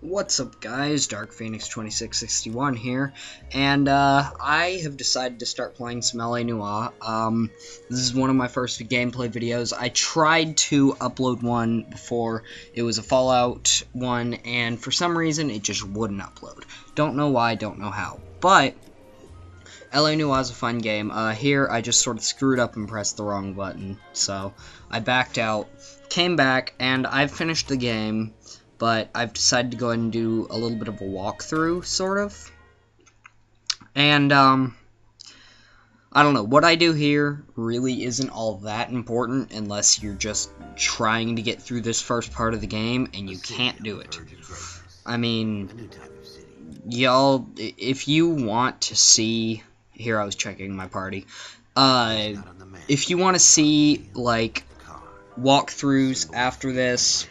What's up, guys? Dark Phoenix 2661 here, and I have decided to start playing some LA Noire. This is one of my first gameplay videos. I tried to upload one before. It was a Fallout one, and for some reason it just wouldn't upload. Don't know why, don't know how, but LA Noire is a fun game. Here I just sort of screwed up and pressed the wrong button, so I backed out, came back, and I've finished the game. But I've decided to go ahead and do a little bit of a walkthrough, sort of. And, I don't know, what I do here really isn't all that important unless you're just trying to get through this first part of the game, and you can't do it. I mean, y'all, if you want to see... Here, I was checking my party. If you want to see, like, walkthroughs after this...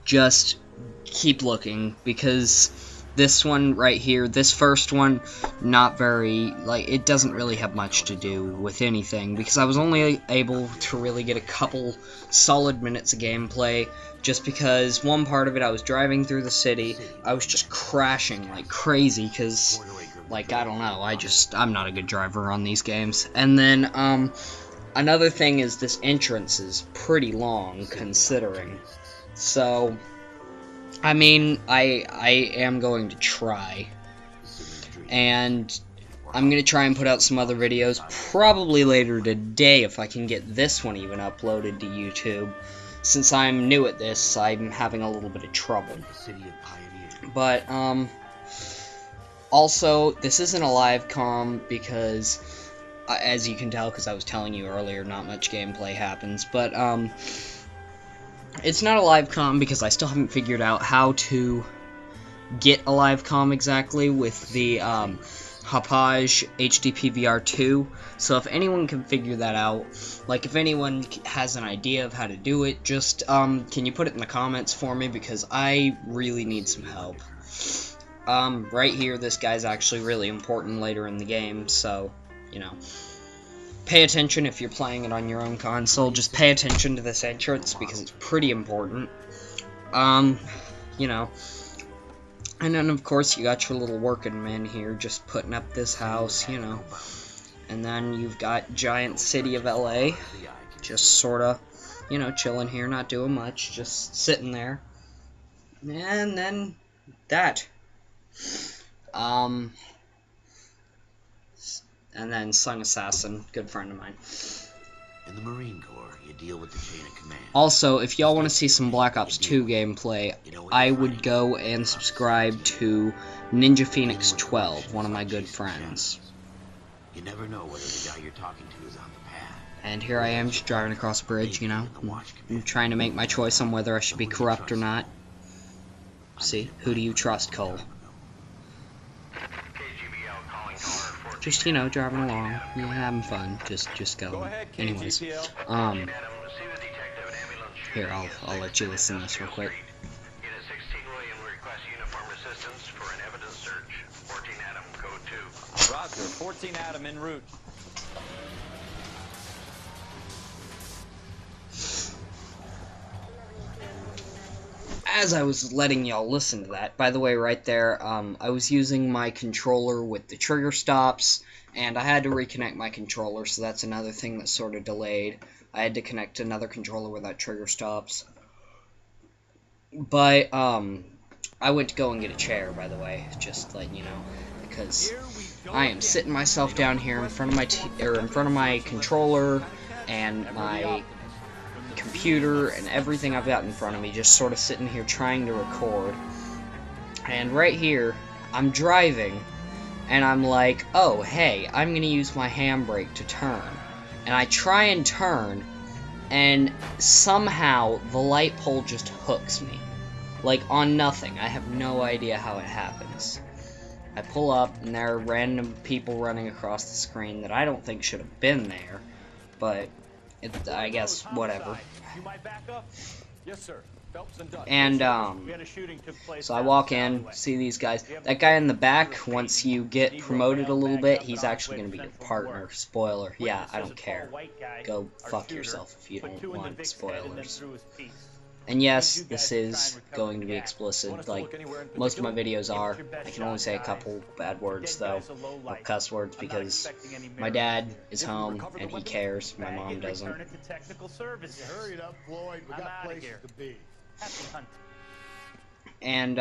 just keep looking, because this one right here, this first one, not very, like, it doesn't really have much to do with anything, because I was only able to really get a couple solid minutes of gameplay, just because one part of it I was driving through the city, I was just crashing like crazy, because, like, I don't know, I'm not a good driver on these games, and then, another thing is this entrance is pretty long, considering. So, I mean, I am going to try, and I'm going to try and put out some other videos, probably later today if I can get this one even uploaded to YouTube. Since I'm new at this, I'm having a little bit of trouble. But, also, this isn't a live comm because, as you can tell, because I was telling you earlier, not much gameplay happens, but, it's not a live comm because I still haven't figured out how to get a live comm exactly with the Hauppauge HD PVR2. So if anyone can figure that out, like if anyone has an idea of how to do it, just can you put it in the comments for me, because I really need some help. Right here, this guy's actually really important later in the game, so, you know. Pay attention if you're playing it on your own console. Just pay attention to this entrance because it's pretty important. You know. And then, of course, you got your little working men here just putting up this house, you know. And then you've got giant city of LA just sort of, you know, chilling here, not doing much, just sitting there. And then that. And then Sung Assassin, good friend of mine. In the Marine Corps, you deal with the chain of command. Also, if y'all want to see some Black Ops 2 gameplay, I would go and subscribe to Ninja Phoenix 12, one of my good friends. You never know whether the guy you're talking to is on the path. And here I am, just driving across a bridge, you know. I'm trying to make my choice on whether I should be corrupt or not. See, who do you trust, Cole? Just, you know, driving along, you know, having fun, just going. Anyways, here, I'll let you listen to this real quick. Roger, 14 Adam en route. As I was letting y'all listen to that, by the way, right there, I was using my controller with the trigger stops, and I had to reconnect my controller, so that's another thing that sort of delayed. I had to connect another controller without trigger stops. But, I went to go and get a chair, by the way, just letting you know, because I am sitting myself down here in front of my controller and my computer and everything I've got in front of me, just sort of sitting here trying to record. And right here, I'm driving, and I'm like, oh, hey, I'm gonna use my handbrake to turn. And I try and turn, and somehow the light pole just hooks me. Like, on nothing. I have no idea how it happens. I pull up, and there are random people running across the screen that I don't think should have been there, but I guess, whatever. And, so I walk in, see these guys. That guy in the back, once you get promoted a little bit, he's actually going to be your partner. Spoiler. Yeah, I don't care. Go fuck yourself if you don't want spoilers. And yes, this is going to be explicit, like most of my videos are. I can only say a couple bad words, though, or cuss words, because my dad is home and he cares, my mom doesn't. Hurry it up, Floyd. We got places to be. And,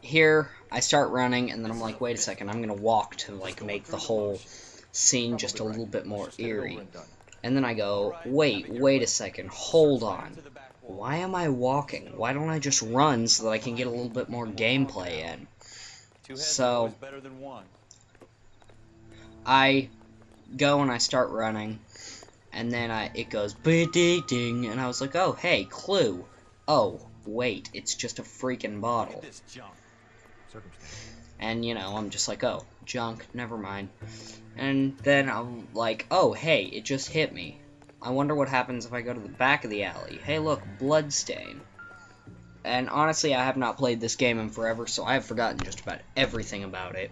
here, I start running, and then I'm like, wait a second, I'm gonna walk to, like, make the whole scene just a little bit more eerie. And then I go, wait a second, hold on. Why am I walking? Why don't I just run so that I can get a little bit more gameplay in? So, I go and I start running, and then it goes, ding, and I was like, oh, hey, clue. Oh, wait, it's just a freaking bottle. And, you know, I'm just like, oh, junk, never mind. And then I'm like, oh, hey, it just hit me. I wonder what happens if I go to the back of the alley. Hey, look, bloodstain. And honestly, I have not played this game in forever, so I have forgotten just about everything about it.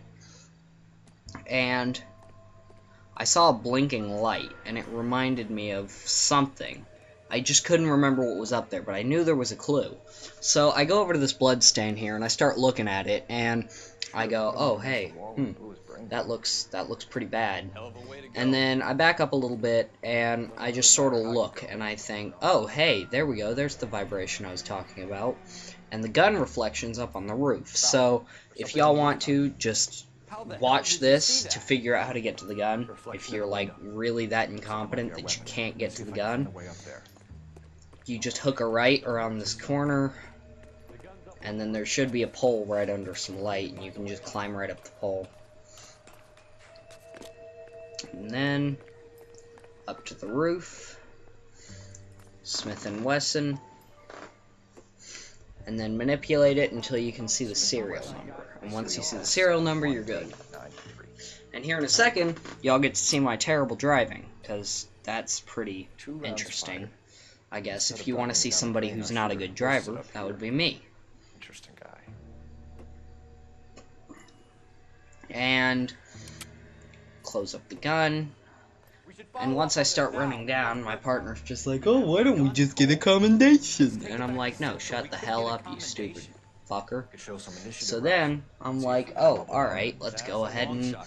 And I saw a blinking light, and it reminded me of something. I just couldn't remember what was up there, but I knew there was a clue. So I go over to this bloodstain here, and I start looking at it, and I go, oh, hey, that looks pretty bad. And then I back up a little bit, and I just sort of look, and I think, oh, hey, there we go, there's the vibration I was talking about. And the gun reflection's up on the roof. So if y'all want to, just watch this to figure out how to get to the gun. If you're, like, really that incompetent that you can't get to the gun, you just hook a right around this corner, and then there should be a pole right under some light, and you can just climb right up the pole. And then up to the roof, Smith & Wesson, and then manipulate it until you can see the serial number. And once you see the serial number, you're good. And here in a second, y'all get to see my terrible driving, because that's pretty interesting. I guess if you want to see somebody who's not a good driver, that would be me. Interesting guy. And close up the gun. And once I start running down, my partner's just like, oh, why don't we just get a commendation? And I'm like, no, shut the hell up, you stupid fucker. So then, I'm like, oh, alright, let's go ahead and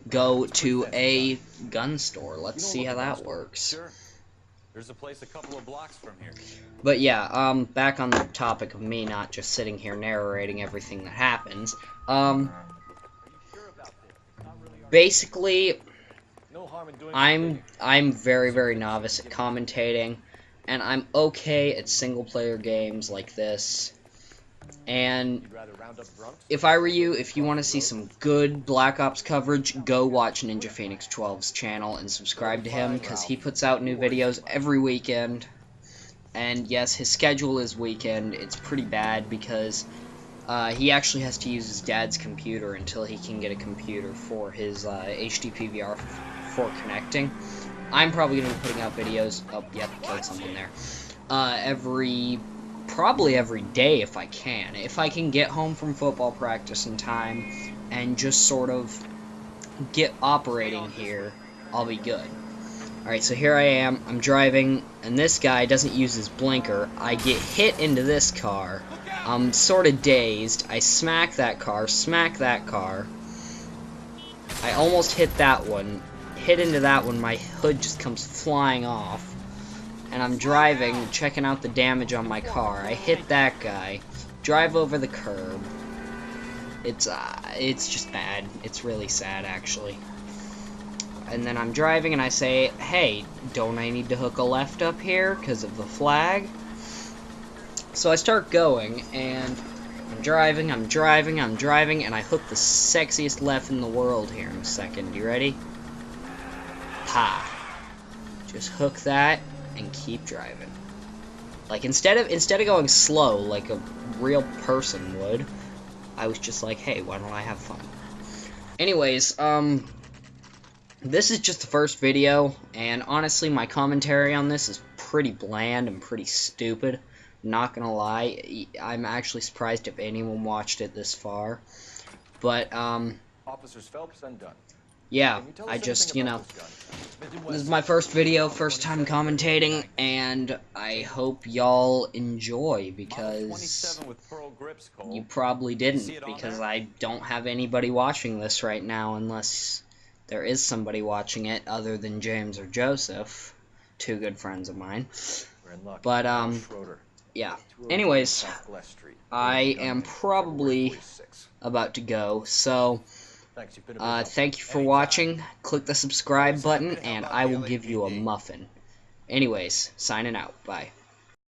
go to a gun store. Let's see how that works. There's a place a couple of blocks from here. But yeah, back on the topic of me not just sitting here narrating everything that happens, basically, I'm very, very novice at commentating, and I'm okay at single-player games like this. And if I were you, if you want to see some good Black Ops coverage, go watch Ninja Phoenix 12's channel and subscribe to him, because he puts out new videos every weekend. And yes, his schedule is weekend. It's pretty bad because he actually has to use his dad's computer until he can get a computer for his HD PVR for connecting. I'm probably going to be putting out videos, oh, yep, killed someone there, probably every day if I can. If I can get home from football practice in time and just sort of get operating here, I'll be good. Alright, so here I am, I'm driving, and this guy doesn't use his blinker. I get hit into this car. I'm sort of dazed. I smack that car. I almost hit that one. Hit into that one, my hood just comes flying off. And I'm driving, checking out the damage on my car. I hit that guy, drive over the curb. It's just bad. It's really sad, actually. And then I'm driving and I say, hey, don't I need to hook a left up here because of the flag? So I start going, and I'm driving, and I hook the sexiest left in the world here in a second. You ready? Ha. Just hook that and keep driving. Like, instead of going slow like a real person would, I was just like, hey, why don't I have fun? Anyways, this is just the first video, and honestly, my commentary on this is pretty bland and pretty stupid. Not gonna lie, I'm actually surprised if anyone watched it this far. But, Officers Phelps and Dunn. yeah, Can you tell I us just, anything you know, about this gun? this is my first video, first time commentating, and I hope y'all enjoy, Model because 27 with pearl grips, Cole. you probably see didn't, it on because there? I don't have anybody watching this right now, unless there is somebody watching it other than James or Joseph, two good friends of mine. We're in luck. But, Schroeder, yeah. 202 Anyways, South Glass Street. I Ordered the gun am in February probably 46. about to go, so Thanks, you've been a big help. thank you for Anytime. watching. Click the subscribe Always happy button, to help and out I the will give you a LAPD. muffin. Anyways, signing out. Bye.